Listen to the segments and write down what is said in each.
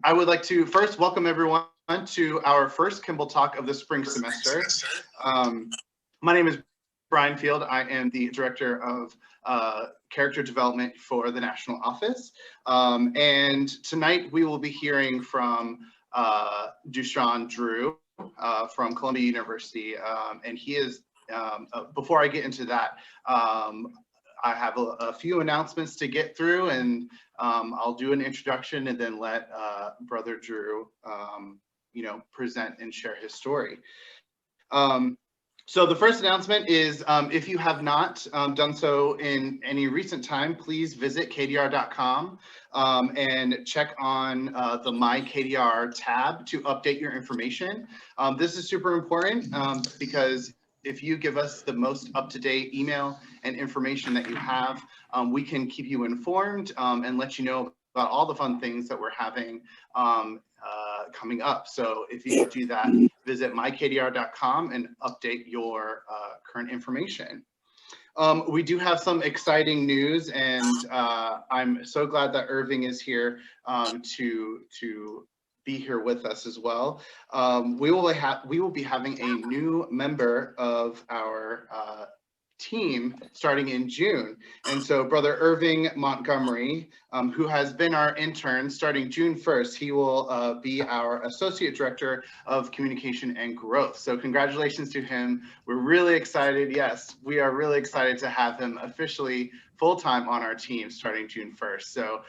I would like to first welcome everyone to our first Kimball Talk of the spring semester. My name is Brian Field. I am the Director of Character Development for the National Office. And tonight we will be hearing from Duchesne Drew from Columbia University. And he is, before I get into that, I have a few announcements to get through, and I'll do an introduction and then let Brother Drew, present and share his story. So the first announcement is if you have not done so in any recent time, please visit KDR.com and check on the My KDR tab to update your information. This is super important because if you give us the most up-to-date email and information that you have, we can keep you informed and let you know about all the fun things that we're having coming up. So if you could do that, visit mykdr.com and update your current information. We do have some exciting news, and I'm so glad that Irving is here to be here with us as well. We will be having a new member of our team starting in June. And so Brother Irving Montgomery, who has been our intern starting June 1st, he will be our Associate Director of Communication and Growth. So congratulations to him. We're really excited. Yes, we are really excited to have him officially full-time on our team starting June 1st. So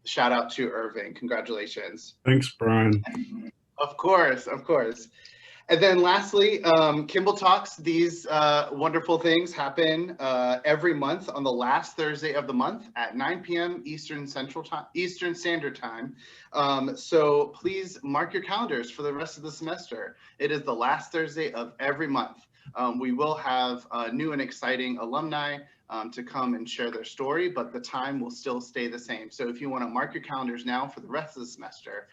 shout out to Irving. Congratulations. Thanks, Brian. Of course, of course. And then lastly, Kimball Talks. These wonderful things happen every month on the last Thursday of the month at 9 p.m. Eastern Standard Time. So please mark your calendars for the rest of the semester. It is the last Thursday of every month. We will have new and exciting alumni to come and share their story, but the time will still stay the same. So if you want to mark your calendars now for the rest of the semester,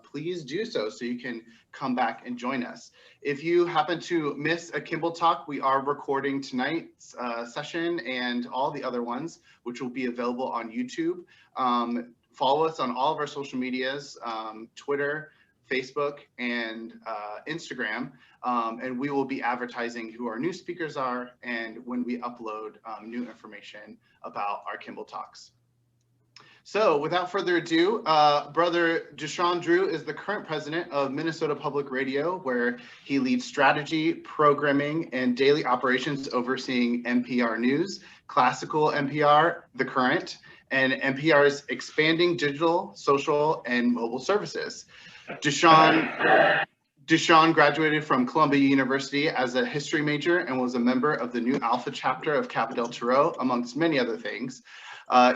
please do so you can come back and join us. If you happen to miss a Kimball Talk, we are recording tonight's session and all the other ones, which will be available on YouTube. Follow us on all of our social medias, Twitter, Facebook, and Instagram, and we will be advertising who our new speakers are and when we upload new information about our Kimball Talks. So without further ado, Brother Duchesne Drew is the current president of Minnesota Public Radio, where he leads strategy, programming, and daily operations overseeing NPR News, classical NPR, The Current, and NPR's expanding digital, social, and mobile services. Duchesne graduated from Columbia University as a history major and was a member of the Nu Alpha chapter of Kappa Delta Rho, amongst many other things.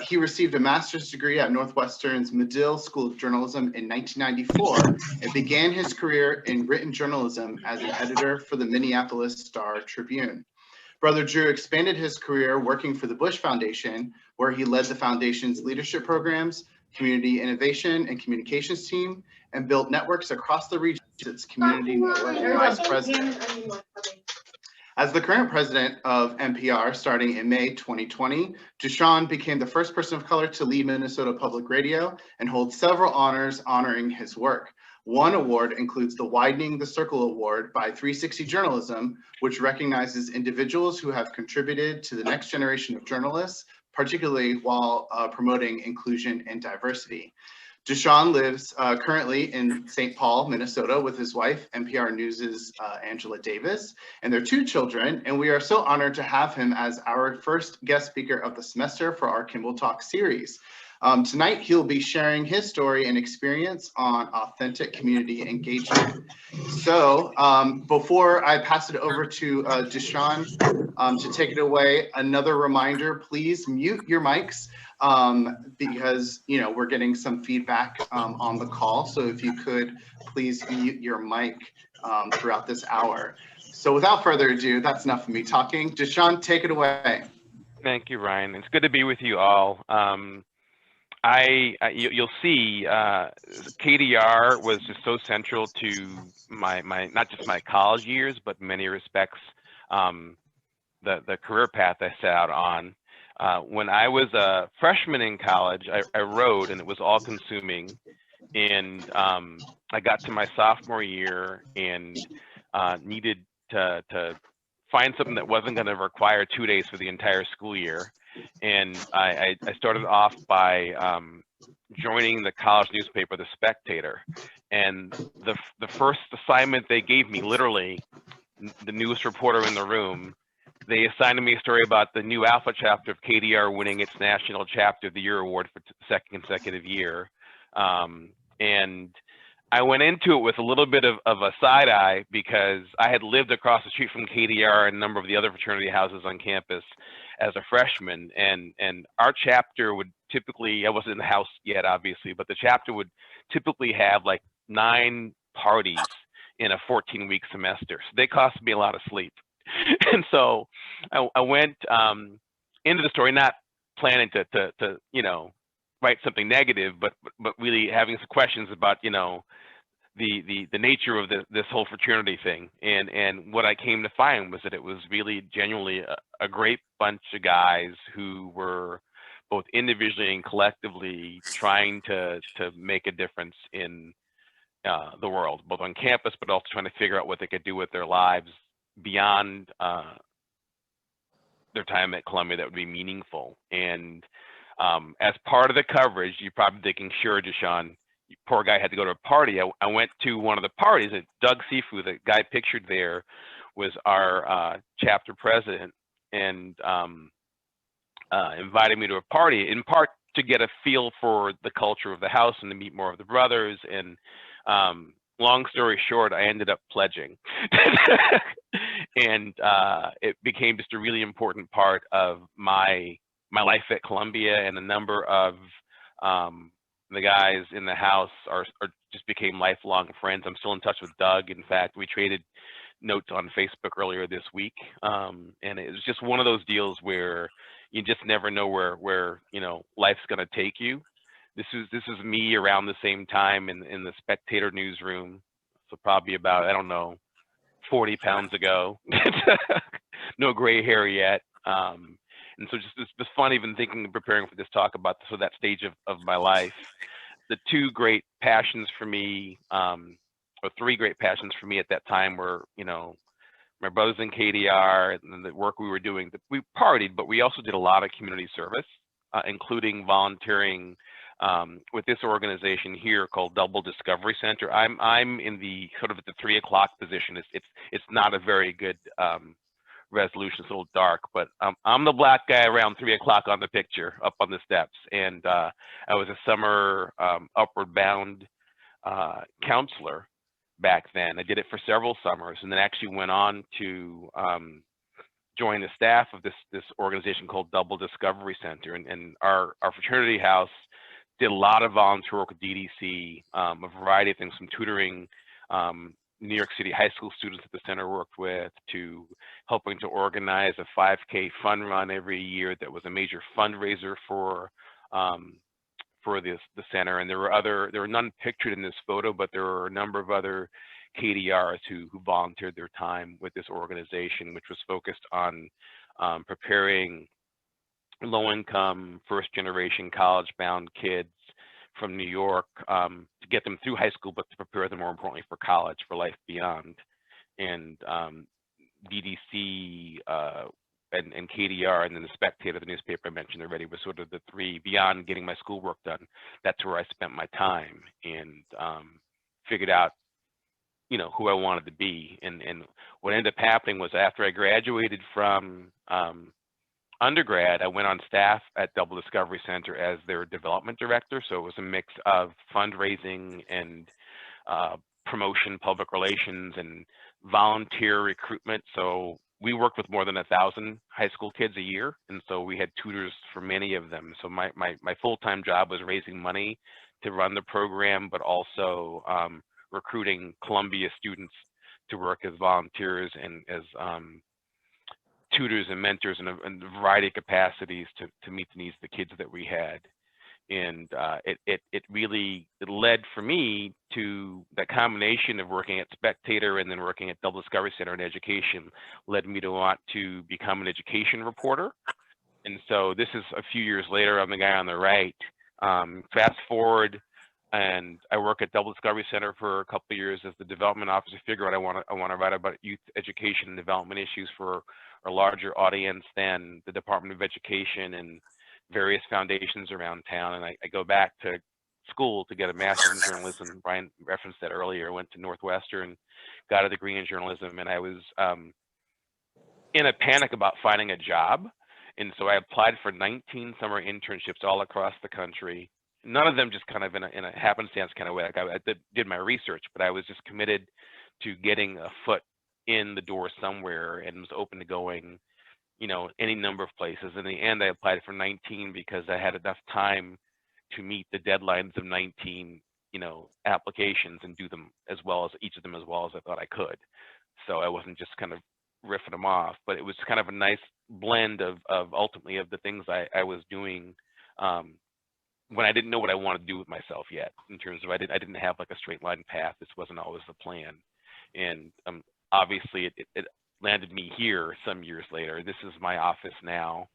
He received a master's degree at Northwestern's Medill School of Journalism in 1994 and began his career in written journalism as an editor for the Minneapolis Star-Tribune. Brother Drew expanded his career working for the Bush Foundation, where he led the foundation's leadership programs, community innovation and communications team, and built networks across the region. Its community network vice president. As the current president of NPR starting in May 2020, Duchesne became the first person of color to lead Minnesota Public Radio and holds several honors honoring his work. One award includes the Widening the Circle Award by 360 Journalism, which recognizes individuals who have contributed to the next generation of journalists, particularly while promoting inclusion and diversity. Duchesne lives currently in St. Paul, Minnesota with his wife, NPR News' Angela Davis, and their 2 children, and we are so honored to have him as our first guest speaker of the semester for our Kimball Talk series. Tonight, he'll be sharing his story and experience on authentic community engagement. So before I pass it over to Duchesne to take it away, another reminder, please mute your mics because we're getting some feedback on the call. So if you could please mute your mic throughout this hour. So without further ado, that's enough of me talking. Duchesne, take it away. Thank you, Ryan. It's good to be with you all. You'll see KDR was just so central to my not just my college years, but in many respects the career path I set out on. When I was a freshman in college, I rode, and it was all consuming. And I got to my sophomore year and needed to find something that wasn't going to require 2 days for the entire school year. And I started off by joining the college newspaper, The Spectator. And the first assignment they gave me, literally, the newest reporter in the room, they assigned me a story about the new Alpha chapter of KDR winning its National Chapter of the Year award for the second consecutive year. And I went into it with a little bit of a side eye because I had lived across the street from KDR and a number of the other fraternity houses on campus as a freshman. And our chapter would typically, I wasn't in the house yet, obviously, but the chapter would typically have like 9 parties in a 14-week semester. So they cost me a lot of sleep. And so I went into the story not planning to you know, write something negative, but really having some questions about, you know, the nature of this whole fraternity thing. And what I came to find was that it was really genuinely a great bunch of guys who were both individually and collectively trying to make a difference in the world, both on campus, but also trying to figure out what they could do with their lives beyond their time at Columbia that would be meaningful. And as part of the coverage, you're probably thinking, sure, Duchesne, poor guy had to go to a party. I went to one of the parties, and Doug Sifu, the guy pictured there, was our chapter president, and invited me to a party, in part to get a feel for the culture of the house and to meet more of the brothers. And long story short, I ended up pledging. And it became just a really important part of my life at Columbia, and a number of the guys in the house are just became lifelong friends. I'm still in touch with Doug. In fact, we traded notes on Facebook earlier this week, and it was just one of those deals where you just never know where you know, life's going to take you. This is me around the same time in the Spectator newsroom, so probably about, I don't know, 40 pounds ago. No gray hair yet. And so just fun even thinking and preparing for this talk about that stage of my life. The 2 great passions for me, or 3 great passions for me at that time were, you know, my brothers in KDR and the work we were doing. We partied, but we also did a lot of community service, including volunteering with this organization here called Double Discovery Center. I'm in the sort of at the 3 o'clock position. It's not a very good resolution. It's a little dark, but I'm the black guy around 3 o'clock on the picture up on the steps. And I was a summer upward bound counselor back then. I did it for several summers, and then actually went on to join the staff of this organization called Double Discovery Center. And our fraternity house did a lot of volunteer work with DDC, a variety of things, from tutoring New York City high school students that the center worked with, to helping to organize a 5K fun run every year that was a major fundraiser for the center. And there were none pictured in this photo, but there were a number of other KDRs who volunteered their time with this organization, which was focused on preparing low-income, first-generation college-bound kids from New York to get them through high school, but to prepare them, more importantly, for college, for life beyond. And DDC and KDR, and then the Spectator, the newspaper I mentioned already, was sort of the 3, beyond getting my schoolwork done. That's where I spent my time, and figured out, you know, who I wanted to be. And what ended up happening was, after I graduated from undergrad, I went on staff at Double Discovery Center as their development director. So it was a mix of fundraising and promotion, public relations, and volunteer recruitment. So we worked with more than 1,000 high school kids a year, and so we had tutors for many of them. So my full-time job was raising money to run the program, but also recruiting Columbia students to work as volunteers and as tutors and mentors in a variety of capacities to meet the needs of the kids that we had. And it really led for me to that combination of working at Spectator and then working at Double Discovery Center in education, led me to want to become an education reporter. And so this is a few years later. I'm the guy on the right. Fast forward and I work at Double Discovery Center for a couple of years as the development officer. Figure out I want to write about youth education and development issues for a larger audience than the Department of Education and various foundations around town. And I go back to school to get a master's in journalism. Brian referenced that earlier. Went to Northwestern, got a degree in journalism, and I was in a panic about finding a job. And so I applied for 19 summer internships all across the country. None of them just kind of in a happenstance kind of way. Like I did my research, but I was just committed to getting a foot in the door somewhere and was open to going, any number of places. In the end, I applied for 19 because I had enough time to meet the deadlines of 19, applications and do them as well as each of them as well as I thought I could. So I wasn't just kind of riffing them off, but it was kind of a nice blend of ultimately of the things I was doing when I didn't know what I wanted to do with myself yet, in terms of I didn't have like a straight line path. This wasn't always the plan. And obviously it landed me here some years later. This is my office now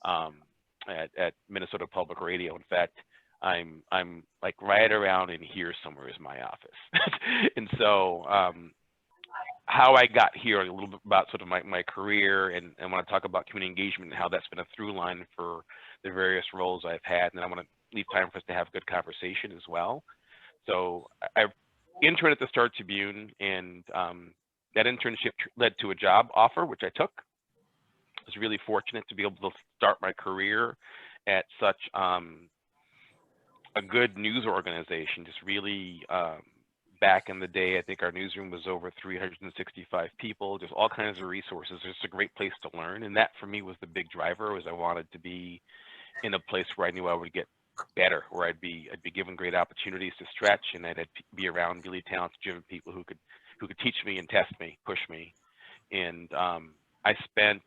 at Minnesota Public Radio. In fact, I'm like right around in here somewhere is my office. And so how I got here, a little bit about sort of my career, and I want to talk about community engagement and how that's been a through line for the various roles I've had. And then I want to leave time for us to have a good conversation as well. So I interned at the Star Tribune, and that internship led to a job offer, which I took. I was really fortunate to be able to start my career at such a good news organization. Just really back in the day, I think our newsroom was over 365 people, just all kinds of resources. It's a great place to learn. And that for me was the big driver, was I wanted to be in a place where I knew I would get better, where I'd be given great opportunities to stretch, and I'd be around really talented, driven people who could teach me and test me, push me. And I spent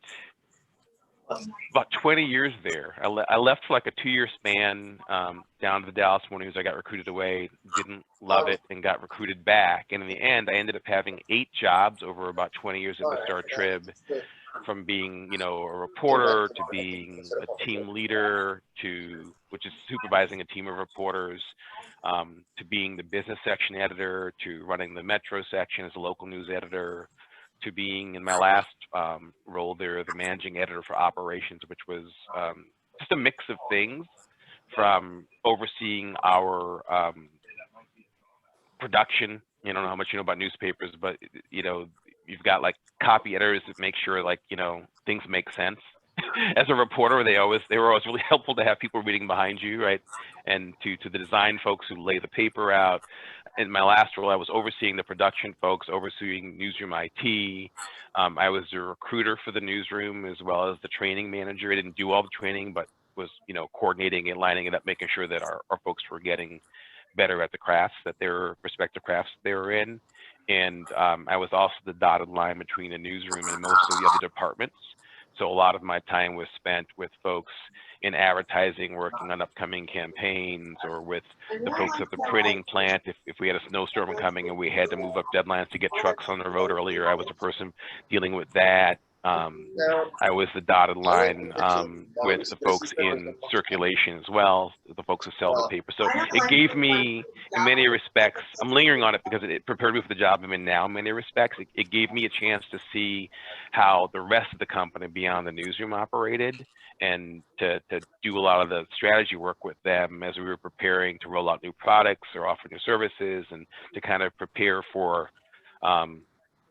about 20 years there. I left for like a 2-year span down to the Dallas Morning News. I got recruited away, didn't love it, and got recruited back. And in the end, I ended up having 8 jobs over about 20 years at the Star Trib, from being, a reporter to being a team leader, which is supervising a team of reporters, to being the business section editor, to running the Metro section as a local news editor, to being in my last role there, the managing editor for operations, which was just a mix of things, from overseeing our production. I don't know how much you know about newspapers, but you've got like copy editors that make sure things make sense. As a reporter, they were always really helpful to have people reading behind you, right? And to the design folks who lay the paper out. In my last role, I was overseeing the production folks, overseeing newsroom IT. I was a recruiter for the newsroom as well as the training manager. I didn't do all the training, but was coordinating and lining it up, making sure that our folks were getting better at the crafts, that their respective crafts they were in. And I was also the dotted line between the newsroom and most of the other departments. So a lot of my time was spent with folks in advertising, working on upcoming campaigns, or with the folks at the printing plant. If we had a snowstorm coming and we had to move up deadlines to get trucks on the road earlier, I was the person dealing with that. I was the dotted line with the folks in circulation as well, the folks who sell the paper. So it gave me, in many respects, I'm lingering on it because it prepared me for the job I'm in now. In many respects, it gave me a chance to see how the rest of the company beyond the newsroom operated, and to do a lot of the strategy work with them as we were preparing to roll out new products or offer new services, and to kind of prepare for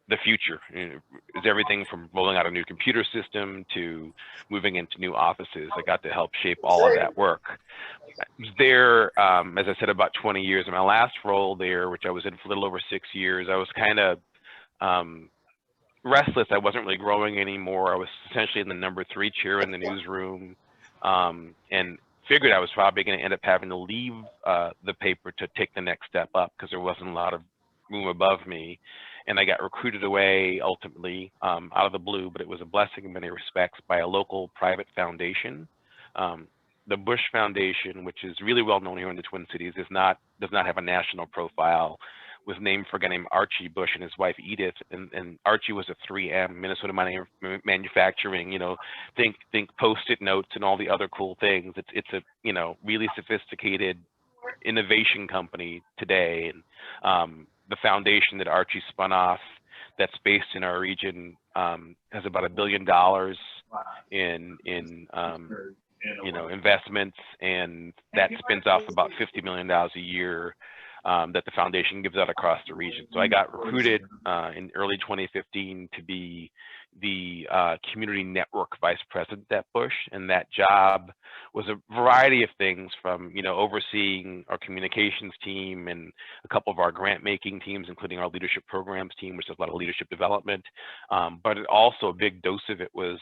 the future. Is everything from rolling out a new computer system to moving into new offices. I got to help shape all of that work. I was there, as I said, about 20 years. In my last role there, which I was in for a little over 6 years, I was kind of restless. I wasn't really growing anymore. I was essentially in the number 3 chair in the newsroom, and figured I was probably going to end up having to leave the paper to take the next step up, because there wasn't a lot of room above me. And I got recruited away ultimately out of the blue, but it was a blessing in many respects, by a local private foundation. The Bush Foundation, which is really well known here in the Twin Cities, does not have a national profile. Was named for a guy named Archie Bush and his wife Edith, and Archie was a 3M, Minnesota Manufacturing. Think Post-it notes and all the other cool things. It's a really sophisticated innovation company today. And the foundation that Archie spun off that's based in our region has about $1 billion in investments, and that spins off about $50 million a year that the foundation gives out across the region. So I got recruited in early 2015 to be the community network vice president at Bush, and that job was a variety of things, from overseeing our communications team and a couple of our grant making teams, including our leadership programs team, which does a lot of leadership development, but also a big dose of it was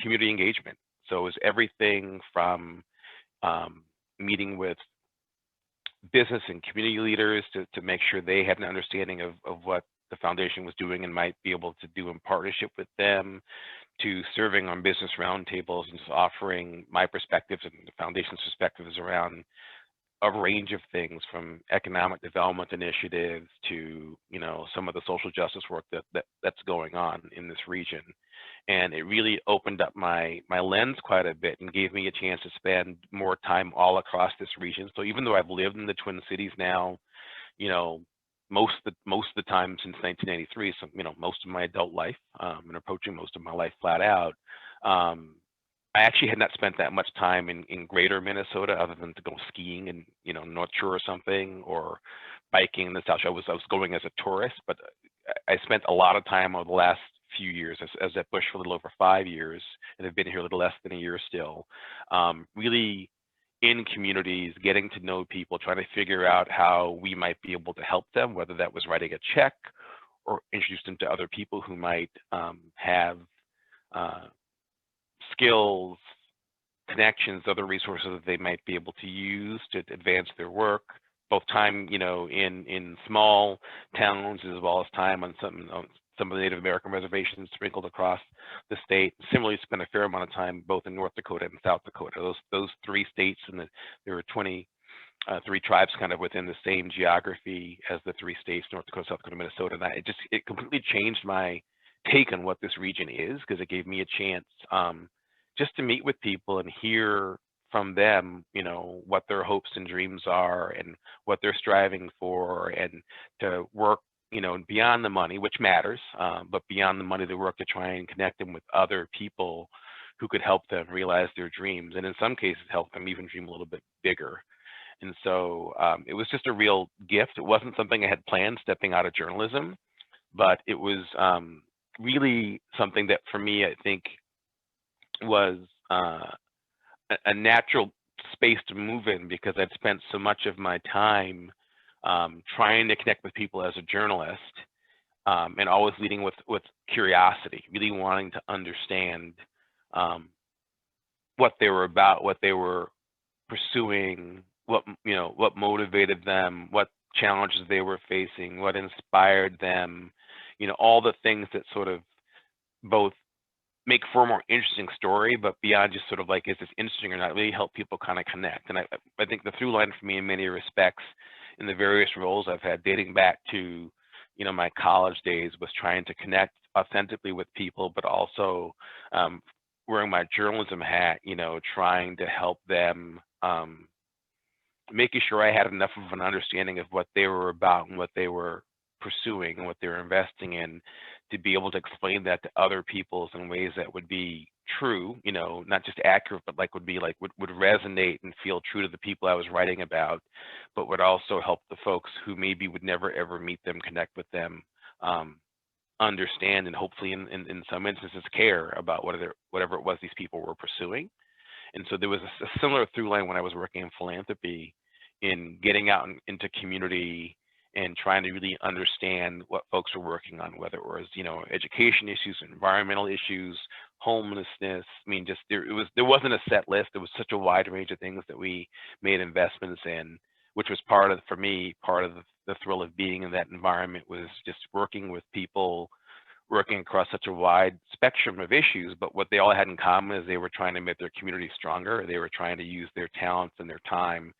community engagement. So it was everything from meeting with business and community leaders to make sure they had an understanding of what the foundation was doing and might be able to do in partnership with them, to serving on business roundtables and just offering my perspectives and the foundation's perspectives around a range of things, from economic development initiatives to some of the social justice work that's going on in this region. And it really opened up my lens quite a bit and gave me a chance to spend more time all across this region. So even though I've lived in the Twin Cities now, most of the time since 1993, so most of my adult life, and approaching most of my life flat out, I actually had not spent that much time in greater Minnesota, other than to go skiing in North Shore or something, or biking in the South Shore. I was going as a tourist, but I spent a lot of time over the last few years. As at Bush for a little over 5 years, and have been here a little less than a year still, really in communities, getting to know people, trying to figure out how we might be able to help them, whether that was writing a check or introduce them to other people who might have skills, connections, other resources that they might be able to use to advance their work, both time, in small towns, as well as time on some of the Native American reservations sprinkled across the state. Similarly, spent a fair amount of time both in North Dakota and South Dakota. Those three states, and there were 23 tribes kind of within the same geography as the three states, North Dakota, South Dakota, Minnesota. And it completely changed my take on what this region is, because it gave me a chance just to meet with people and hear from them, what their hopes and dreams are and what they're striving for, and to work beyond the money, which matters, but beyond the money, they work to try and connect them with other people who could help them realize their dreams, and in some cases help them even dream a little bit bigger. And so it was just a real gift. It wasn't something I had planned stepping out of journalism, but it was really something that for me, I think, was a natural space to move in, because I'd spent so much of my time trying to connect with people as a journalist, and always leading with curiosity, really wanting to understand what they were about, what they were pursuing, what motivated them, what challenges they were facing, what inspired them, all the things that sort of both make for a more interesting story, but beyond just sort of like, is this interesting or not, really help people kind of connect. And I think the through line for me in many respects in the various roles I've had, dating back to my college days, was trying to connect authentically with people, but also wearing my journalism hat, trying to help them, making sure I had enough of an understanding of what they were about and what they were pursuing and what they were investing in, to be able to explain that to other people in ways that would be true, not just accurate, but would resonate and feel true to the people I was writing about, but would also help the folks who maybe would never ever meet them, connect with them, understand, and hopefully in some instances care about whatever it was these people were pursuing. And so there was a similar through line when I was working in philanthropy, in getting out into community and trying to really understand what folks were working on, whether it was, education issues, environmental issues, homelessness. I mean, just there wasn't a set list. There was such a wide range of things that we made investments in, which was part of the thrill of being in that environment, was just working with people, working across such a wide spectrum of issues. But what they all had in common is they were trying to make their community stronger. They were trying to use their talents and their time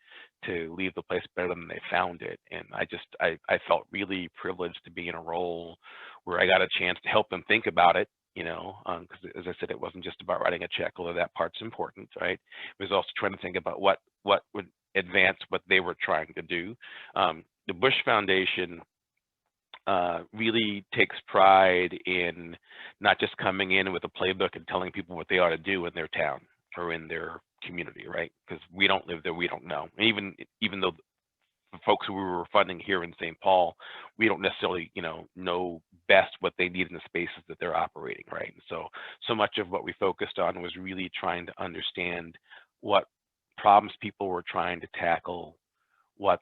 to leave the place better than they found it. And I felt really privileged to be in a role where I got a chance to help them think about it, because as I said, it wasn't just about writing a check, although that part's important, right? It was also trying to think about what would advance what they were trying to do. The Bush Foundation really takes pride in not just coming in with a playbook and telling people what they ought to do in their town or in their community, right? Because we don't live there, we don't know. Even though the folks who we were funding here in St. Paul, we don't necessarily, know best what they need in the spaces that they're operating, right? And so much of what we focused on was really trying to understand what problems people were trying to tackle, what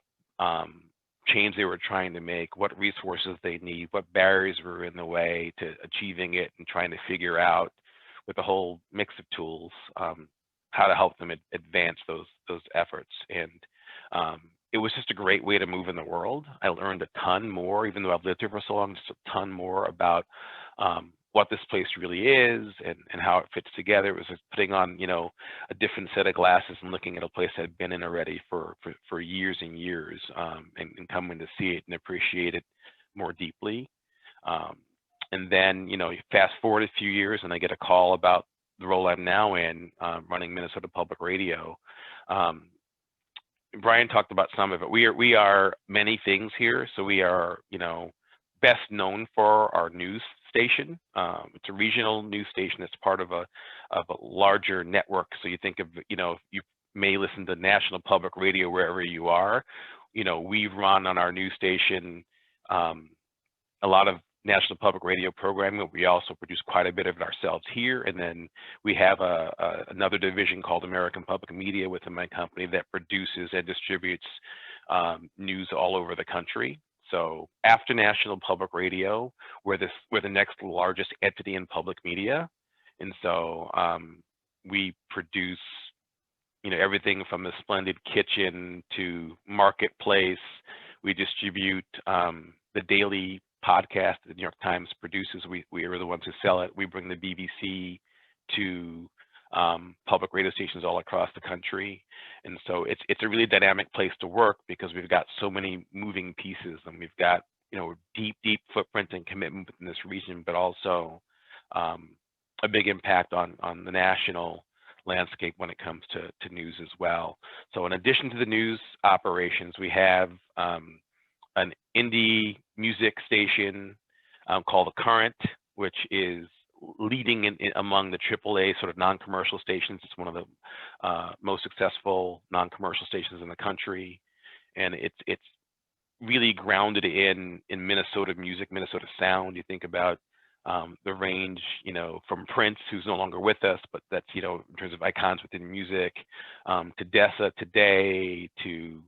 change they were trying to make, what resources they need, what barriers were in the way to achieving it, and trying to figure out with a whole mix of tools how to help them advance those efforts. And it was just a great way to move in the world. I learned a ton more, even though I've lived here for so long, just a ton more about what this place really is and how it fits together. It was just putting on, a different set of glasses and looking at a place I'd been in already for years and years, and coming to see it and appreciate it more deeply. And then, you fast forward a few years and I get a call about the role I'm now in, running Minnesota Public Radio. Brian talked about some of it. We are many things here. So we are, best known for our news station. It's a regional news station that's part of a larger network. So you think of, you may listen to national public radio wherever you are. We run on our news station a lot of national public radio programming. We also produce quite a bit of it ourselves here. And then we have another division called American Public Media within my company that produces and distributes news all over the country. So after national public radio, we're the next largest entity in public media. And so we produce, everything from the Splendid Kitchen to Marketplace. We distribute the daily podcast that the New York Times produces. We are the ones who sell it. We bring the BBC to public radio stations all across the country. And so it's a really dynamic place to work because we've got so many moving pieces, and we've got, deep footprint and commitment within this region, but also a big impact on the national landscape when it comes to news as well. So in addition to the news operations, we have an indie music station called The Current, which is leading among the AAA sort of non-commercial stations. It's one of the most successful non-commercial stations in the country, and it's really grounded in Minnesota music, Minnesota sound. You think about the range, from Prince, who's no longer with us, but that's, in terms of icons within music, to Dessa today, to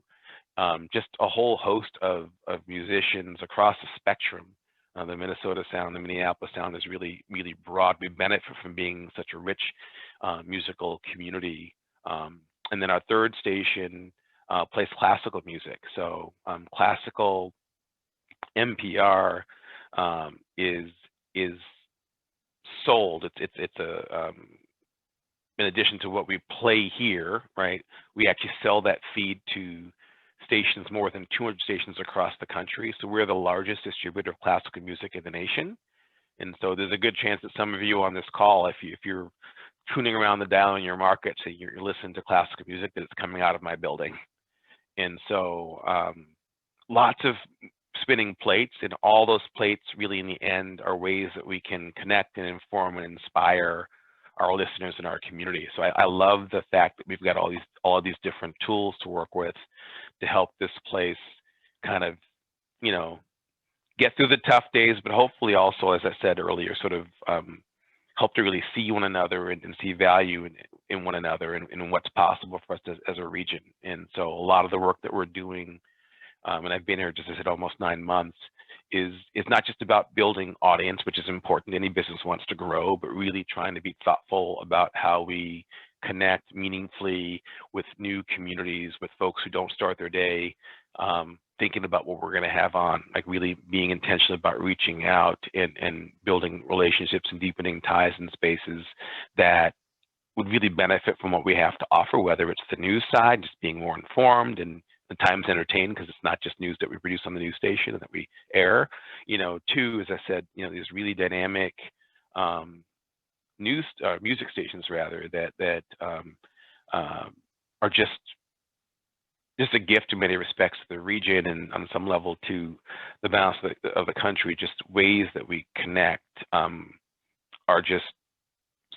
just a whole host of musicians across the spectrum. The Minnesota sound, the Minneapolis sound is really, really broad. We benefit from being such a rich musical community. And then our third station plays classical music. So classical NPR is sold. It's a in addition to what we play here, right? We actually sell that feed to stations, more than 200 stations across the country. So we're the largest distributor of classical music in the nation. And so there's a good chance that some of you on this call, if you're tuning around the dial in your market, so you're listening to classical music, that it's coming out of my building. And so lots of spinning plates, and all those plates really in the end are ways that we can connect and inform and inspire our listeners in our community. So I love the fact that we've got all of these different tools to work with to help this place kind of, get through the tough days, but hopefully also, as I said earlier, sort of help to really see one another and see value in one another and what's possible for us as a region. And so a lot of the work that we're doing, and I've been here, just as I said, almost 9 months, is not just about building audience, which is important. Any business wants to grow, but really trying to be thoughtful about how we connect meaningfully with new communities, with folks who don't start their day thinking about what we're going to have on, like really being intentional about reaching out and building relationships and deepening ties in spaces that would really benefit from what we have to offer, whether it's the news side, just being more informed and the Times entertained, because it's not just news that we produce on the news station and that we air. Two, as I said, these really dynamic music stations rather that are just a gift in many respects to the region and on some level to the balance of the country. Just ways that we connect are just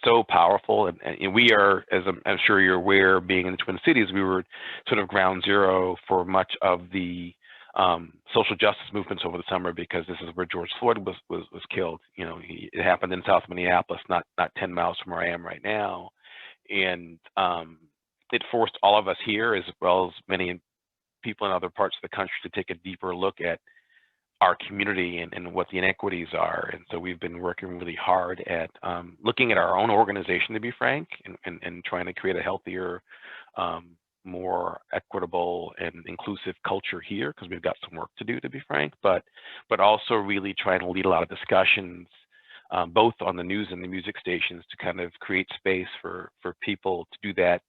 so powerful, and we are, as I'm sure you're aware, being in the Twin Cities, we were sort of ground zero for much of the social justice movements over the summer, because this is where George Floyd was killed. You know, it happened in South Minneapolis, not 10 miles from where I am right now, and it forced all of us here, as well as many people in other parts of the country, to take a deeper look at our community and what the inequities are. And so we've been working really hard at looking at our own organization, to be frank, and trying to create a healthier, more equitable and inclusive culture here, because we've got some work to do, to be frank, but also really trying to lead a lot of discussions, both on the news and the music stations, to kind of create space for people to do that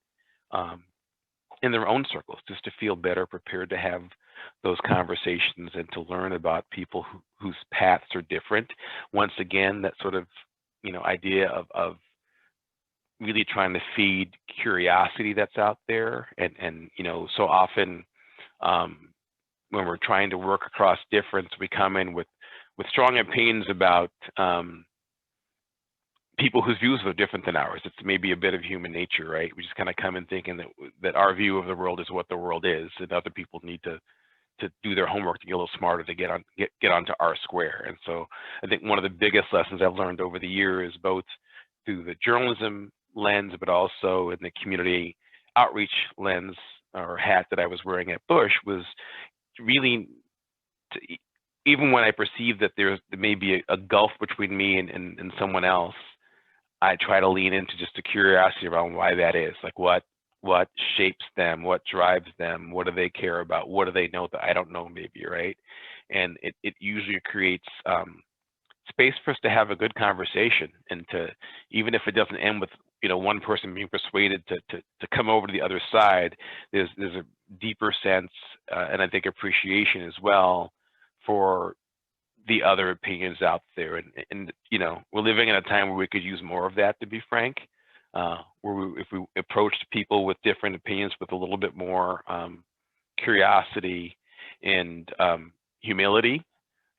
in their own circles, just to feel better prepared to have those conversations and to learn about people whose paths are different. Once again, that sort of, you know, idea of really trying to feed curiosity that's out there. And you know, so often when we're trying to work across difference, we come in with strong opinions about people whose views are different than ours. It's maybe a bit of human nature, right? We just kind of come in thinking that our view of the world is what the world is, and other people need to do their homework to get a little smarter to get onto our square. And so I think one of the biggest lessons I've learned over the years, both through the journalism lens, but also in the community outreach lens or hat that I was wearing at Bush, was really even when I perceive that there may be a gulf between me and someone else, I try to lean into just a curiosity around why that is. Like what shapes them, what drives them, what do they care about, what do they know that I don't know, maybe, right? And it usually creates space for us to have a good conversation, and to, even if it doesn't end with, you know, one person being persuaded to come over to the other side, there's a deeper sense and I think appreciation as well for the other opinions out there. And you know, we're living in a time where we could use more of that, to be frank, if we approached people with different opinions with a little bit more curiosity and humility,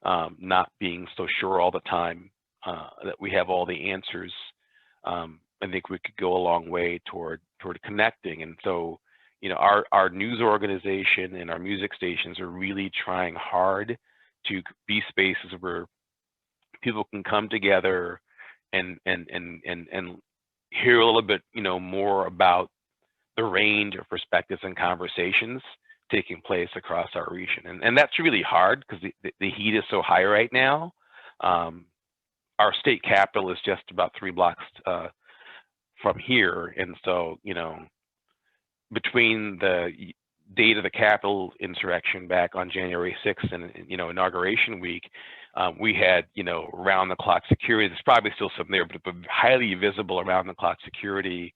not being so sure all the time that we have all the answers. I think we could go a long way toward connecting. And so, you know, our news organization and our music stations are really trying hard to be spaces where people can come together and hear a little bit, you know, more about the range of perspectives and conversations taking place across our region. And that's really hard, because the heat is so high right now. Our state capital is just about 3 blocks from here. And so, you know, between the date of the Capitol insurrection back on January 6th and, you know, inauguration week, we had, you know, round the clock security. There's probably still some there, but highly visible around the clock security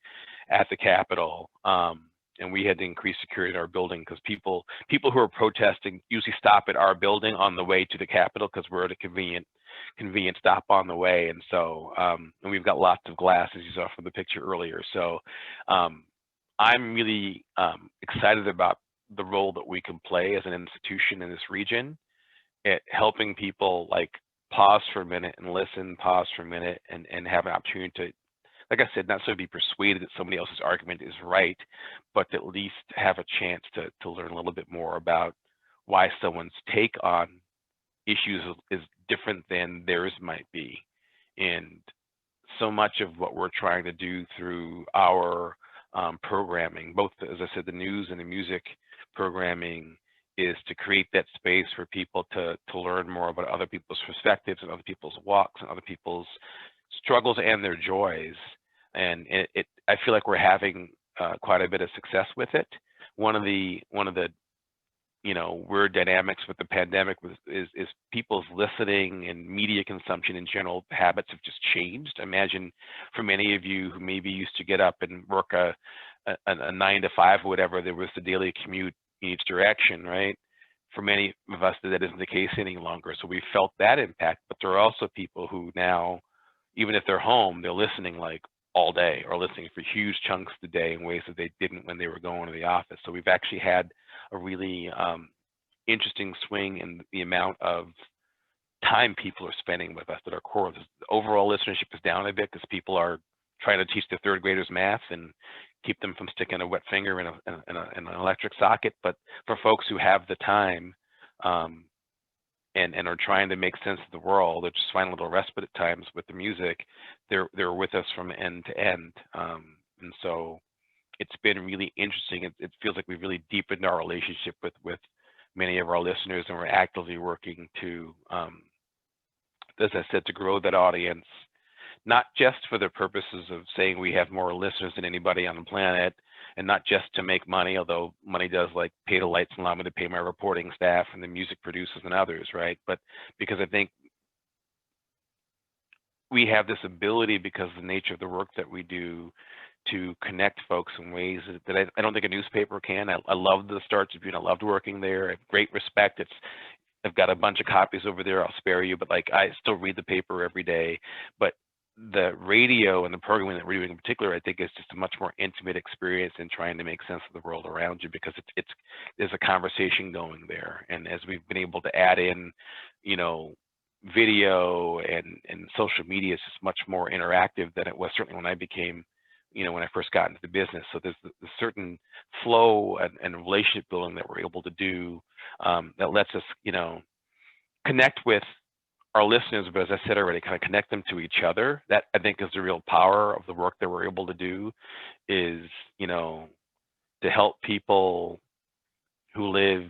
at the Capitol. And we had to increase security in our building, because people who are protesting usually stop at our building on the way to the Capitol, because we're at a convenient stop on the way. And so, and we've got lots of glass, as you saw from the picture earlier. So I'm really excited about the role that we can play as an institution in this region at helping people like pause for a minute and listen, pause for a minute, and have an opportunity to, like I said, not so be persuaded that somebody else's argument is right, but at least have a chance to learn a little bit more about why someone's take on issues is different than theirs might be. And so much of what we're trying to do through our programming, both, as I said, the news and the music programming, is to create that space for people to learn more about other people's perspectives and other people's walks and other people's struggles and their joys. And I feel like we're having quite a bit of success with it. One of the you know, weird dynamics with the pandemic is people's listening and media consumption in general habits have just changed. Imagine for many of you who maybe used to get up and work a 9 to 5 or whatever, there was the daily commute in each direction, right? For many of us, that isn't the case any longer. So we felt that impact, but there are also people who now even if they're home, they're listening like all day or listening for huge chunks of the day in ways that they didn't when they were going to the office. So we've actually had a really interesting swing in the amount of time people are spending with us at our core. The overall listenership is down a bit because people are trying to teach their third graders math and keep them from sticking a wet finger in an electric socket. But for folks who have the time and are trying to make sense of the world, or just find a little respite at times with the music, they're with us from end to end. And so it's been really interesting. It feels like we've really deepened our relationship with many of our listeners, and we're actively working to, as I said, to grow that audience, not just for the purposes of saying we have more listeners than anybody on the planet, and not just to make money, although money does like pay the lights and allow me to pay my reporting staff and the music producers and others, right? But because I think we have this ability, because of the nature of the work that we do, to connect folks in ways that I don't think a newspaper can. I love the Star Tribune. I loved working there. I have great respect. I've got a bunch of copies over there. I'll spare you, but like I still read the paper every day. But the radio and the programming that we're doing in particular, I think is just a much more intimate experience in trying to make sense of the world around you, because there's a conversation going there. And as we've been able to add in, you know, video and social media, is just much more interactive than it was certainly when I became, you know, when I first got into the business. So there's a certain flow and relationship building that we're able to do that lets us, you know, connect with our listeners, but as I said already, kind of connect them to each other. That I think is the real power of the work that we're able to do, is, you know, to help people who live,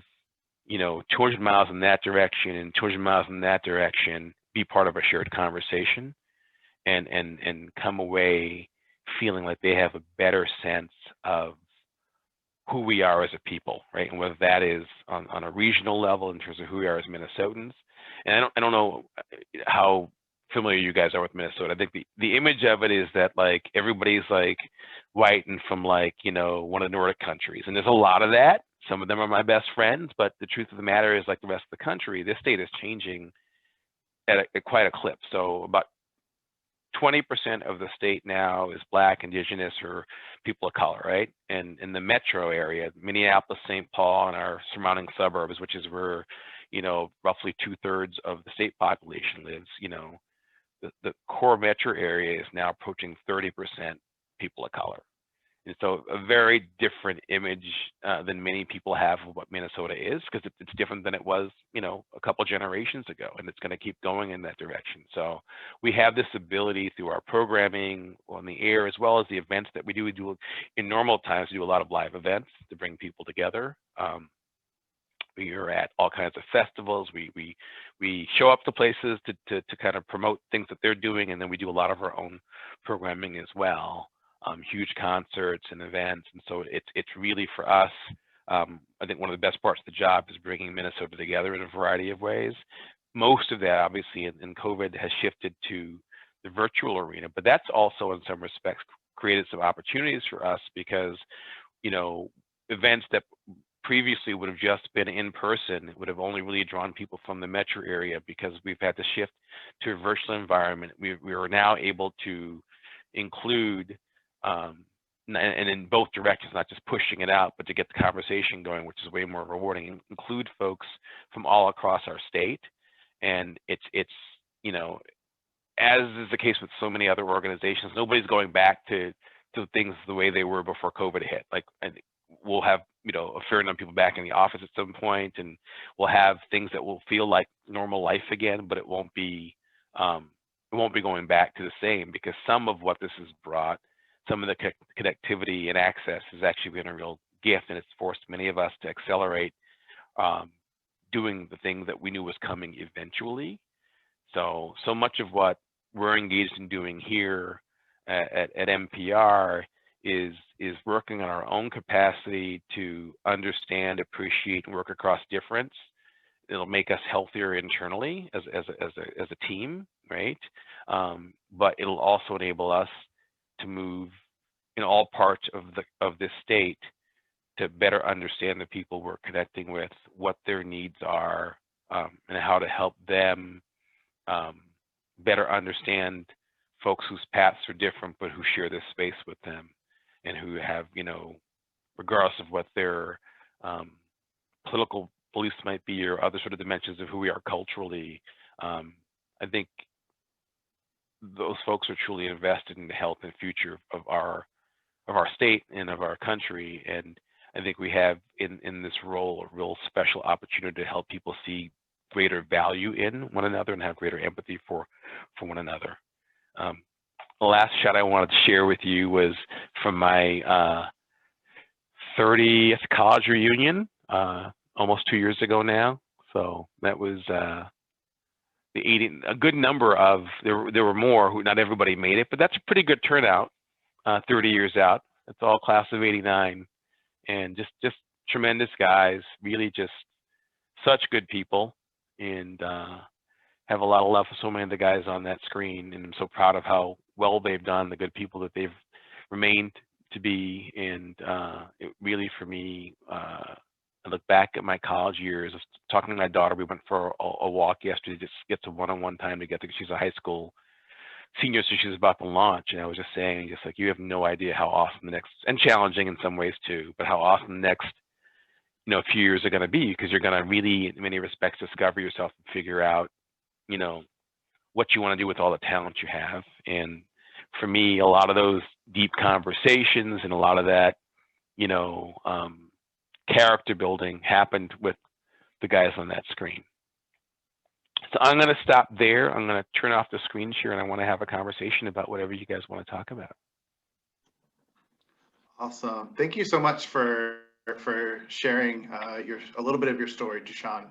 you know, 200 miles in that direction and 200 miles in that direction be part of a shared conversation, and come away feeling like they have a better sense of who we are as a people, right? And whether that is on a regional level in terms of who we are as Minnesotans. And I don't know how familiar you guys are with Minnesota. I think the image of it is that like everybody's like white and from like, you know, one of the Nordic countries. And there's a lot of that. Some of them are my best friends, but the truth of the matter is, like the rest of the country, this state is changing at quite a clip. So about 20% of the state now is Black, Indigenous, or people of color, right? And in the metro area, Minneapolis, St. Paul, and our surrounding suburbs, which is where, you know, roughly 2/3 of the state population lives, you know, the core metro area is now approaching 30% people of color. And so a very different image than many people have of what Minnesota is, because it's different than it was, you know, a couple generations ago, and it's going to keep going in that direction. So we have this ability through our programming on the air, as well as the events that we do. We do in normal times, we do a lot of live events to bring people together. We are at all kinds of festivals. We show up to places to kind of promote things that they're doing, and then we do a lot of our own programming as well. Huge concerts and events. And so it's really for us, I think one of the best parts of the job is bringing Minnesota together in a variety of ways. Most of that, obviously, in COVID has shifted to the virtual arena, but that's also in some respects created some opportunities for us, because, you know, events that previously would have just been in person would have only really drawn people from the metro area. Because we've had to shift to a virtual environment, we are now able to include and in both directions, not just pushing it out, but to get the conversation going, which is way more rewarding. Include folks from all across our state, and it's you know, as is the case with so many other organizations, nobody's going back to things the way they were before COVID hit. Like, I think we'll have, you know, a fair number of people back in the office at some point, and we'll have things that will feel like normal life again, but it won't be going back to the same, because some of what this has brought, some of the connectivity and access, has actually been a real gift, and it's forced many of us to accelerate doing the thing that we knew was coming eventually. So much of what we're engaged in doing here at NPR is working on our own capacity to understand, appreciate, and work across difference. It'll make us healthier internally as a team, right? But it'll also enable us to move in all parts of this state to better understand the people we're connecting with, what their needs are, and how to help them better understand folks whose paths are different, but who share this space with them, and who have, regardless of what their political beliefs might be or other sort of dimensions of who we are culturally, I think those folks are truly invested in the health and future of our state and of our country. And I think we have in this role a real special opportunity to help people see greater value in one another and have greater empathy for one another. The last shot I wanted to share with you was from my 30th college reunion, almost 2 years ago now. So that was a good number of, there were more who, not everybody made it, but that's a pretty good turnout, 30 years out. It's all class of '89, and just tremendous guys, really just such good people, and have a lot of love for so many of the guys on that screen, and I'm so proud of how well they've done, the good people that they've remained to be. And it really, for me, I look back at my college years, talking to my daughter. We went for a walk yesterday, just get some one-on-one time together, because she's a high school senior, so she's about to launch. And I was just saying, just like, you have no idea how awesome the next, and challenging in some ways too, but how awesome the next, few years are going to be, because you're going to really, in many respects, discover yourself and figure out, what you want to do with all the talent you have. And for me, a lot of those deep conversations and a lot of that, character building happened with the guys on that screen. So I'm going to stop there. I'm going to turn off the screen share, and I want to have a conversation about whatever you guys want to talk about. Awesome. Thank you so much for sharing a little bit of your story, Duchesne.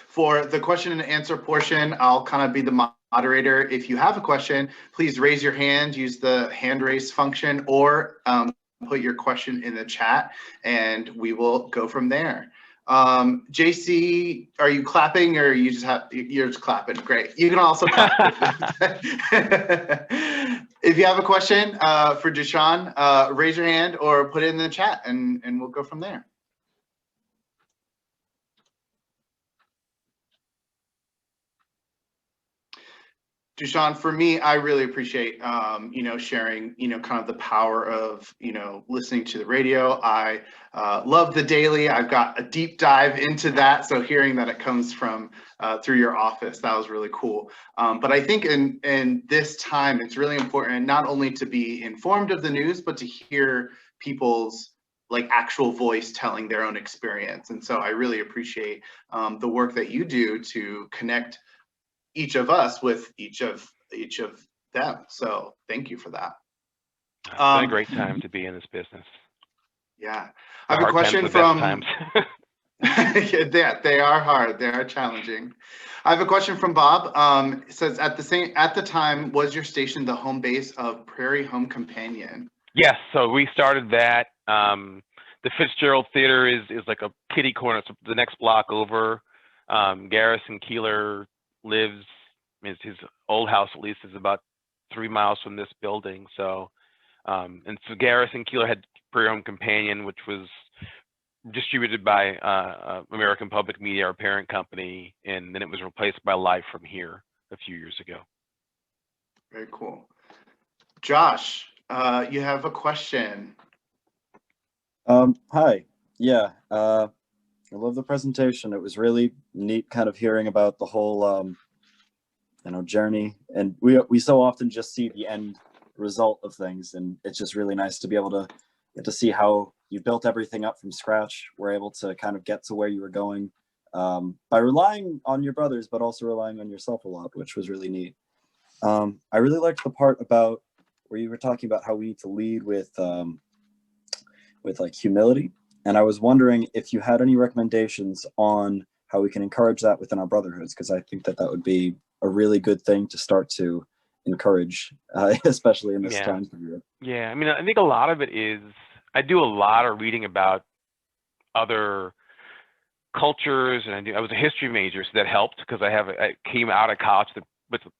For the question and answer portion, I'll kind of be the moderator. If you have a question, please raise your hand, use the hand raise function, or put your question in the chat, and we will go from there. JC, are you clapping, or you're just clapping? Great. You can also clap. If you have a question for Duchesne, raise your hand or put it in the chat, and we'll go from there. Duchesne, for me, I really appreciate, sharing, kind of the power of, listening to the radio. I love the daily. I've got a deep dive into that. So hearing that it comes from through your office, that was really cool. But I think in this time, it's really important not only to be informed of the news, but to hear people's actual voice telling their own experience. And so I really appreciate the work that you do to connect each of us with each of them. So thank you for that. It's been a great time to be in this business. Yeah. I have a question from yeah, they are hard. They are challenging. I have a question from Bob. It says, at the time, was your station the home base of Prairie Home Companion? Yes. So we started that. The Fitzgerald Theater is like a kitty corner. It's the next block over. Garrison Keillor lives, his old house at least is about 3 miles from this building. So, and so Garrison Keillor had Prairie Home Companion, which was distributed by American Public Media, our parent company, and then it was replaced by Live From Here a few years ago. Very cool. Josh, you have a question. Hi. Yeah. I love the presentation. It was really neat kind of hearing about the whole, journey. And we so often just see the end result of things. And it's just really nice to be able to get to see how you built everything up from scratch. We're able to kind of get to where you were going by relying on your brothers, but also relying on yourself a lot, which was really neat. I really liked the part about where you were talking about how we need to lead with humility. And I was wondering if you had any recommendations on how we can encourage that within our brotherhoods, because I think that would be a really good thing to start to encourage, especially in this time period. Yeah, I think a lot of it is, I do a lot of reading about other cultures, and I was a history major, so that helped, because I came out of college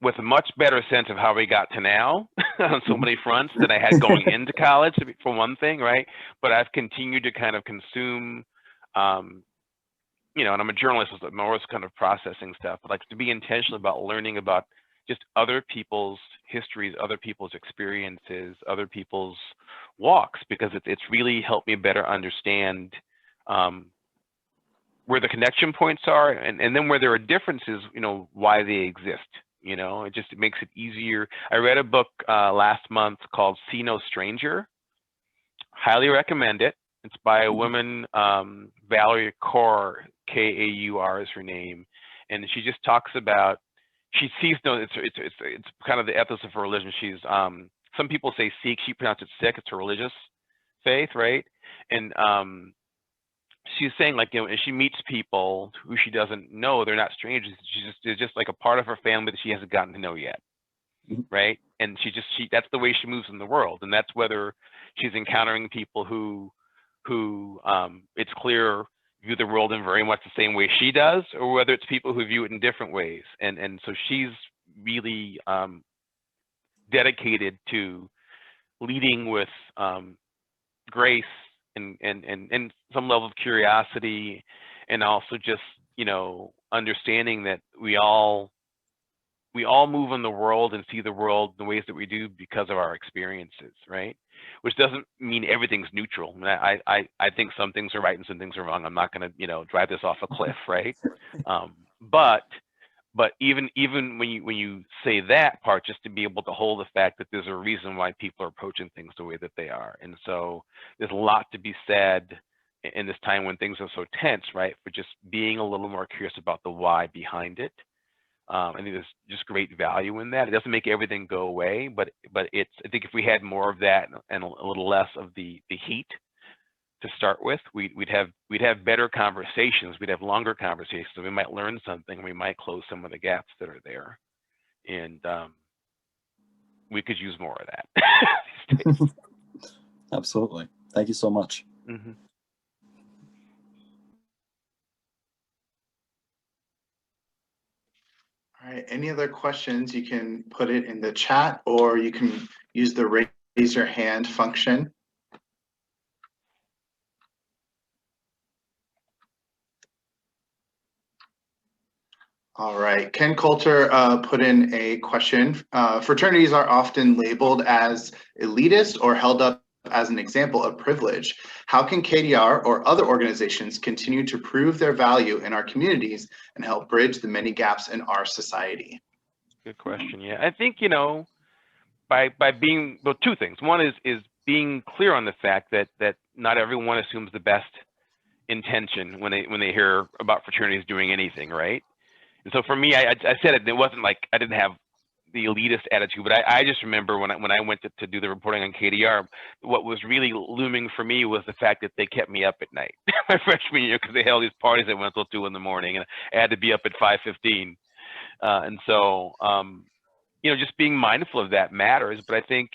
with a much better sense of how we got to now on so many fronts than I had going into college, for one thing, right? But I've continued to kind of consume, and I'm a journalist, so I'm always kind of processing stuff, but to be intentional about learning about just other people's histories, other people's experiences, other people's walks, because it's really helped me better understand where the connection points are, and then where there are differences, why they exist. It makes it easier. I read a book last month called See No Stranger. Highly recommend it. It's by a woman, Valerie Kaur, Kaur is her name, and she just talks about, she sees no. It's kind of the ethos of her religion. She's some people say Sikh. She pronounced it Sikh. It's her religious faith, right? And she's saying, like, as she meets people who she doesn't know, they're not strangers. They're just like a part of her family that she hasn't gotten to know yet, right? And that's the way she moves in the world, and that's whether she's encountering people who it's clear view the world in very much the same way she does, or whether it's people who view it in different ways. And so she's really dedicated to leading with grace and some level of curiosity, and also just understanding that we all move in the world and see the world the ways that we do because of our experiences, right? Which doesn't mean everything's neutral. I think some things are right and some things are wrong. I'm not going to drive this off a cliff, right? But even when you say that part, just to be able to hold the fact that there's a reason why people are approaching things the way that they are. And so there's a lot to be said in this time when things are so tense, right? For just being a little more curious about the why behind it. I think there's just great value in that. It doesn't make everything go away, but I think if we had more of that and a little less of the heat to start with, we'd have better conversations. We'd have longer conversations. We might learn something. We might close some of the gaps that are there, and we could use more of that. Absolutely. Thank you so much. Mm-hmm. All right, any other questions? You can put it in the chat, or you can use the raise your hand function. All right, Ken Coulter put in a question. Fraternities are often labeled as elitist or held up as an example of privilege. How can KDR or other organizations continue to prove their value in our communities and help bridge the many gaps in our society? Good question. Yeah, I think by being, well, two things. One is being clear on the fact that not everyone assumes the best intention when they hear about fraternities doing anything, right? And so for me, I said it wasn't like I didn't have the elitist attitude, but I just remember when I went to do the reporting on KDR, what was really looming for me was the fact that they kept me up at night my freshman year, because they had all these parties that went till 2 in the morning, and I had to be up at 5:15. And so, just being mindful of that matters. But I think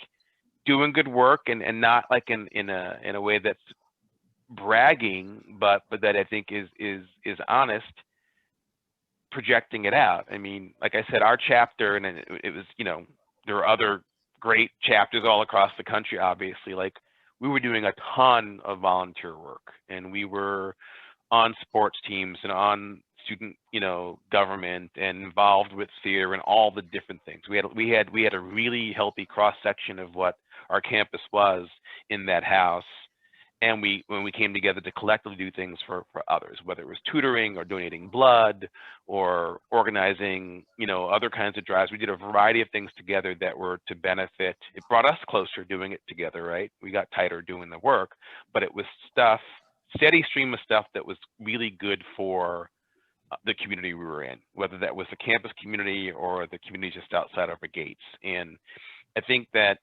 doing good work and not like in a way that's bragging, but that I think is honest, projecting it out. I mean, like I said, our chapter, and it was, there were other great chapters all across the country, obviously. Like, we were doing a ton of volunteer work, and we were on sports teams and on student, government, and involved with theater and all the different things. We had a really healthy cross section of what our campus was in that house. And when we came together to collectively do things for others, whether it was tutoring or donating blood or organizing, other kinds of drives, we did a variety of things together that were to benefit. It brought us closer doing it together, right? We got tighter doing the work, but it was steady stream of stuff that was really good for the community we were in, whether that was the campus community or the community just outside of our gates. And I think that,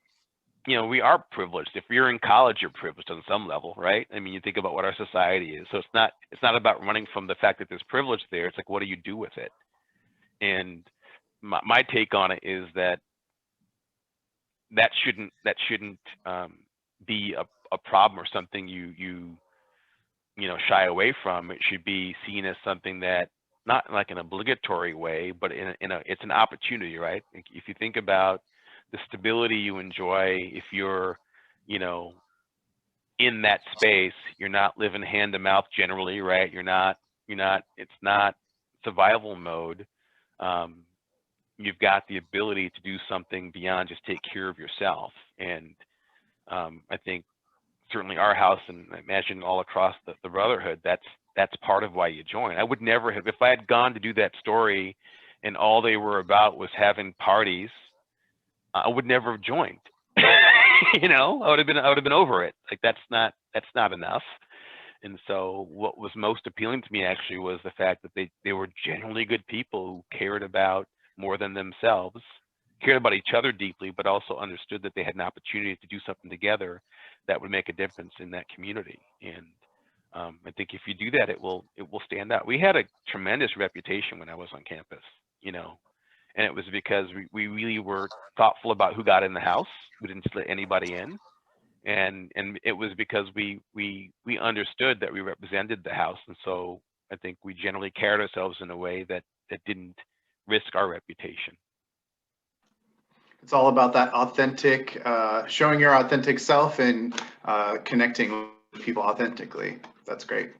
we are privileged. If you're in college, you're privileged on some level, right? I mean, you think about what our society is. So it's not about running from the fact that there's privilege there. It's like, what do you do with it? And my take on it is that shouldn't be a problem or something you shy away from. It should be seen as something that, not like an obligatory way, but it's an opportunity, right? If you think about the stability you enjoy, if you're, in that space, you're not living hand to mouth generally, right? It's not survival mode. you've got the ability to do something beyond just take care of yourself. And I think certainly our house, and I imagine all across the Brotherhood, that's part of why you join. I would never have, if I had gone to do that story and all they were about was having parties, I would never have joined. You know, I would have been over it. Like that's not enough. And so what was most appealing to me actually was the fact that they were genuinely good people who cared about more than themselves, cared about each other deeply, but also understood that they had an opportunity to do something together that would make a difference in that community. And I think if you do that, it will stand out. We had a tremendous reputation when I was on campus, you know, and it was because we really were thoughtful about who got in the house. We didn't just let anybody in. And it was because we understood that we represented the house. And so I think we generally carried ourselves in a way that didn't risk our reputation. It's all about that authentic, showing your authentic self and connecting with people authentically. That's great.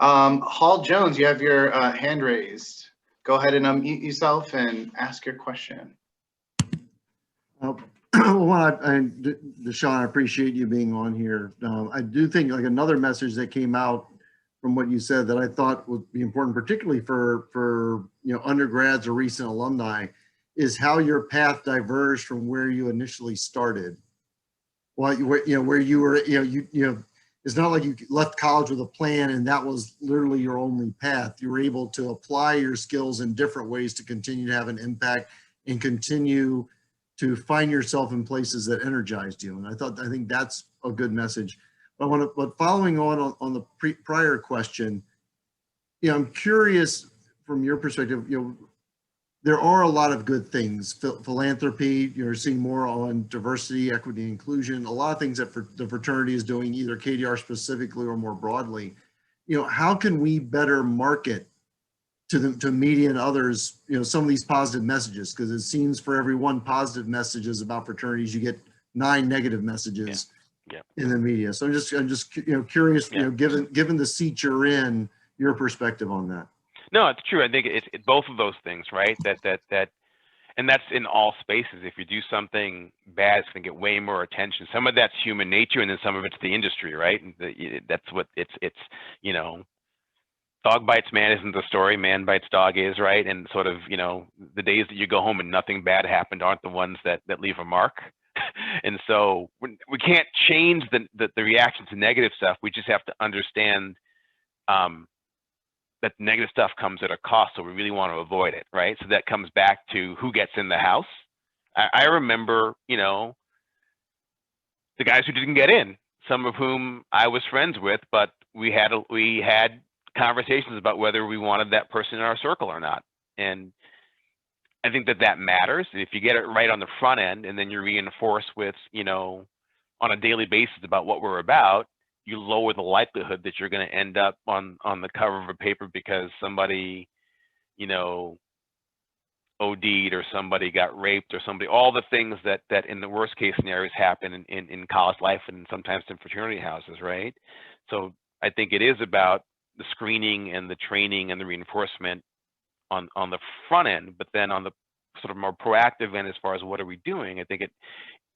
Hall Jones, you have your hand raised. Go ahead and unmute yourself and ask your question. Well, Deshaun, I appreciate you being on here. I do think like another message that came out from what you said that I thought would be important, particularly for you know undergrads or recent alumni, is how your path diverged from where you initially started. Well, where you were, you know, it's not like you left college with a plan and that was literally your only path. You were able to apply your skills in different ways to continue to have an impact and continue to find yourself in places that energized you. And I think that's a good message. But following on the prior question, you know, I'm curious from your perspective, you know, there are a lot of good things, philanthropy, you're seeing more on diversity, equity, inclusion, a lot of things that the fraternity is doing, either KDR specifically or more broadly. You know, how can we better market to media and others, you know, some of these positive messages? Because it seems for every one positive messages about fraternities, you get 9 negative messages in the media. So I'm just you know, curious, you know, given the seat you're in, your perspective on that. No, it's true. I think it's both of those things, right? And that's in all spaces. If you do something bad, it's going to get way more attention. Some of that's human nature, and then some of it's the industry, right? And that's what it's you know, dog bites man isn't the story, man bites dog is, right? And sort of, you know, the days that you go home and nothing bad happened aren't the ones that leave a mark. And so we can't change the reaction to negative stuff. We just have to understand that negative stuff comes at a cost, so we really want to avoid it, right? So that comes back to who gets in the house. I remember, you know, the guys who didn't get in, some of whom I was friends with, but we had conversations about whether we wanted that person in our circle or not. And I think that matters. If you get it right on the front end, and then you reinforce with, you know, on a daily basis about what we're about, you lower the likelihood that you're going to end up on the cover of a paper because somebody, you know, OD'd or somebody got raped or somebody, all the things that in the worst case scenarios happen in college life and sometimes in fraternity houses, right? So I think it is about the screening and the training and the reinforcement on the front end, but then on the sort of more proactive end, as far as what are we doing, I think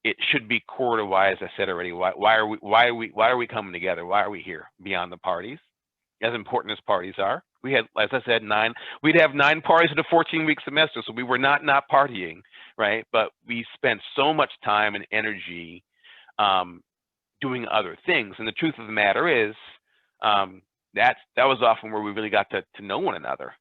it should be core to why, as I said already, why are we coming together? Why are we here beyond the parties? As important as parties are, we had, as I said, we'd have 9 parties in a 14-week semester, so we were not partying, right? But we spent so much time and energy doing other things. And the truth of the matter is, that was often where we really got to know one another,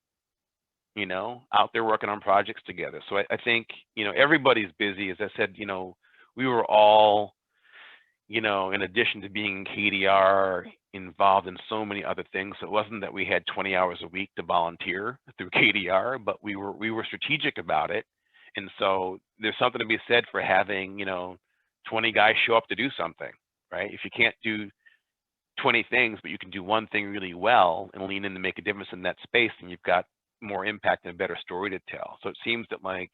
you know, out there working on projects together. So I think, you know, everybody's busy. As I said, you know, we were all, you know, in addition to being KDR, involved in so many other things. It wasn't that we had 20 hours a week to volunteer through KDR, but we were strategic about it. And so there's something to be said for having, you know, 20 guys show up to do something, right? If you can't do 20 things, but you can do one thing really well and lean in to make a difference in that space, and you've got more impact and a better story to tell. So it seems that like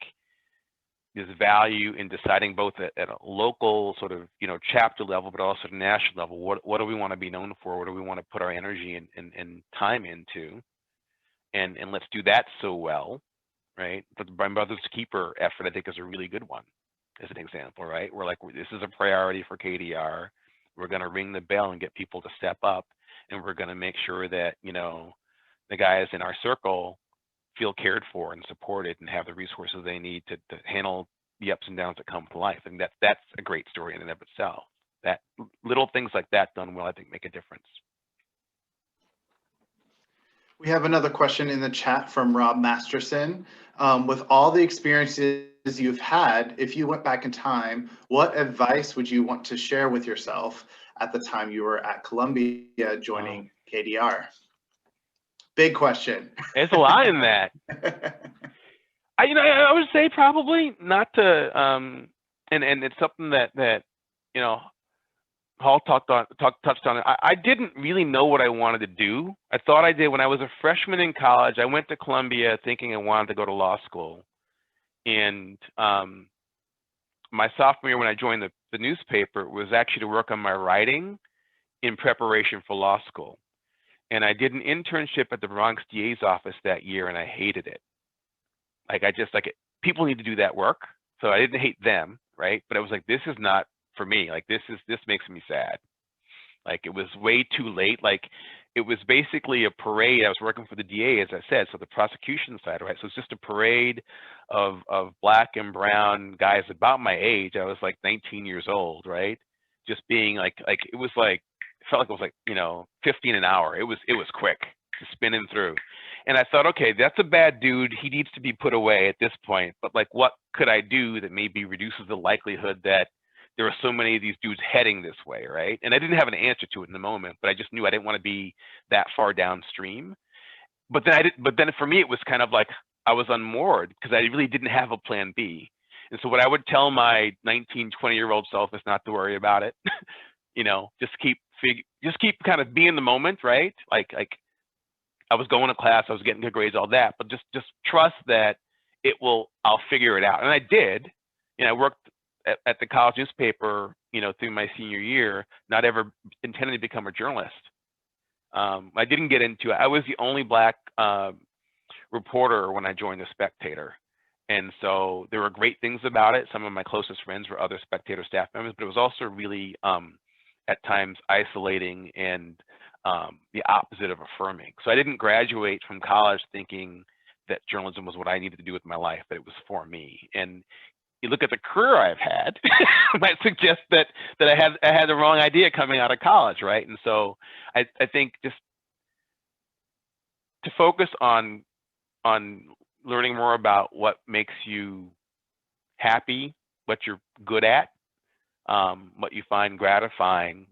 there's value in deciding both at a local sort of, you know, chapter level, but also at a national level. What do we want to be known for? What do we want to put our energy and time into? And let's do that so well right? The My Brother's Keeper effort, I think, is a really good one, as an example, right? We're like, this is a priority for KDR. We're going to ring the bell and get people to step up, and we're going to make sure that, you know, the guys in our circle feel cared for and supported and have the resources they need to handle the ups and downs that come to life. And that's a great story in and of itself. That little things like that done well, I think, make a difference. We have another question in the chat from Rob Masterson. With all the experiences you've had, if you went back in time, what advice would you want to share with yourself at the time you were at Columbia joining KDR? Big question. There's a lot in that. I would say probably not to, and it's something that you know, Paul touched on it. I didn't really know what I wanted to do. I thought I did when I was a freshman in college. I went to Columbia thinking I wanted to go to law school, and my sophomore year when I joined the newspaper was actually to work on my writing in preparation for law school. And I did an internship at the Bronx DA's office that year, and I hated it. People need to do that work, so I didn't hate them, right? But I was like, this is not for me. Like, this makes me sad. Like, it was way too late. Like, it was basically a parade. I was working for the DA, as I said, so the prosecution side, right? So it's just a parade of black and brown guys about my age. I was like 19 years old, right? Just being like it was like, it felt like it was like, you know, 15 an hour. It was quick, just spinning through. And I thought, okay, that's a bad dude. He needs to be put away at this point. But like, what could I do that maybe reduces the likelihood that there are so many of these dudes heading this way, right? And I didn't have an answer to it in the moment, but I just knew I didn't want to be that far downstream. But then for me, it was kind of like I was unmoored because I really didn't have a plan B. And so what I would tell my 19, 20-year-old self is not to worry about it. You know, just keep kind of be in the moment, right? Like I was going to class, I was getting good grades, all that, but just trust that I'll figure it out. And I did. You know, I worked at the college newspaper, you know, through my senior year, not ever intending to become a journalist. I didn't get into it. I was the only black reporter when I joined the Spectator. And so there were great things about it. Some of my closest friends were other Spectator staff members, but it was also really, at times, isolating and the opposite of affirming. So I didn't graduate from college thinking that journalism was what I needed to do with my life, but it was for me. And you look at the career I've had, might suggest that I had the wrong idea coming out of college, right? And so I think just to focus on learning more about what makes you happy, what you're good at, what you find gratifying.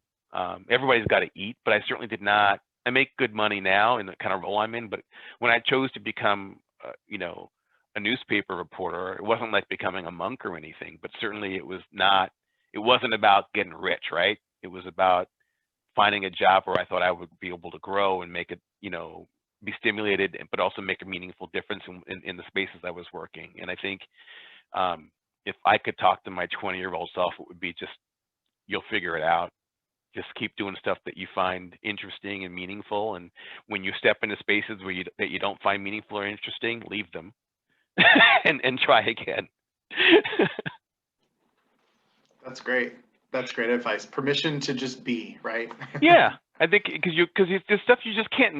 Everybody's got to eat, but I certainly did not. I make good money now in the kind of role I'm in, but when I chose to become, you know, a newspaper reporter, it wasn't like becoming a monk or anything, but certainly it wasn't about getting rich, right? It was about finding a job where I thought I would be able to grow and make it, you know, be stimulated, but also make a meaningful difference in the spaces I was working. And I think if I could talk to my 20-year-old self, it would be just, you'll figure it out. Just keep doing stuff that you find interesting and meaningful. And when you step into spaces that you don't find meaningful or interesting, leave them and try again. That's great. That's great advice. Permission to just be, right? Yeah, I think because there's stuff you just can't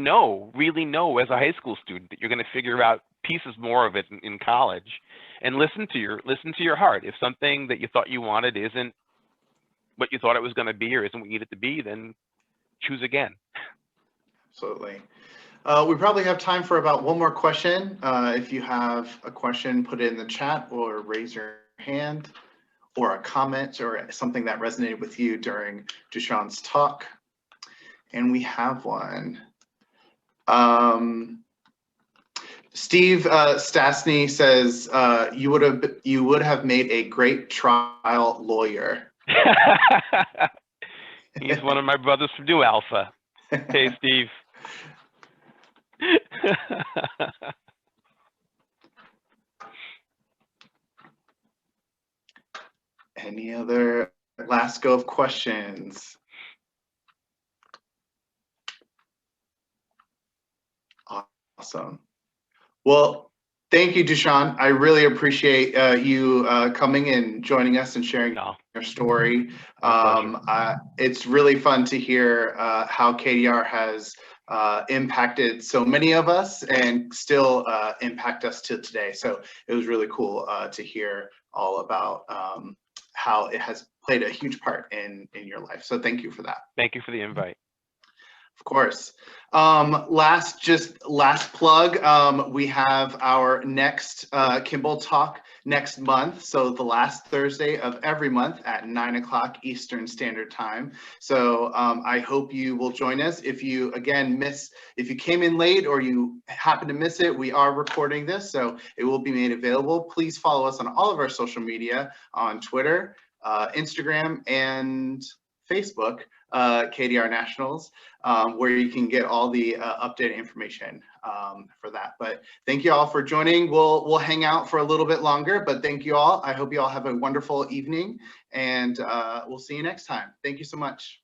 really know as a high school student, that you're going to figure out pieces more of it in college, and listen to your heart. If something that you thought you wanted isn't what you thought it was going to be or isn't what you need it to be, then choose again. Absolutely. We probably have time for about one more question. If you have a question, put it in the chat or raise your hand, or a comment or something that resonated with you during Duchesne's talk. And we have one. Steve Stastny says, you would have made a great trial lawyer. He's one of my brothers from New Alpha. Hey, Steve. Any other last go of questions? Awesome. Well, Thank you, Duchesne. I really appreciate you coming and joining us and sharing No, your story. my pleasure. It's really fun to hear how KDR has impacted so many of us and still impact us to today. So it was really cool to hear all about how it has played a huge part in your life. So thank you for that. Thank you for the invite. Of course. Last plug. We have our next Kimball Talk next month. So the last Thursday of every month at 9 o'clock Eastern Standard Time. So I hope you will join us. If you if you came in late or you happen to miss it, we are recording this, so it will be made available. Please follow us on all of our social media on Twitter, Instagram, and Facebook, KDR Nationals, where you can get all the updated information for that. But thank you all for joining. We'll hang out for a little bit longer, but thank you all. I hope you all have a wonderful evening, and we'll see you next time. Thank you so much.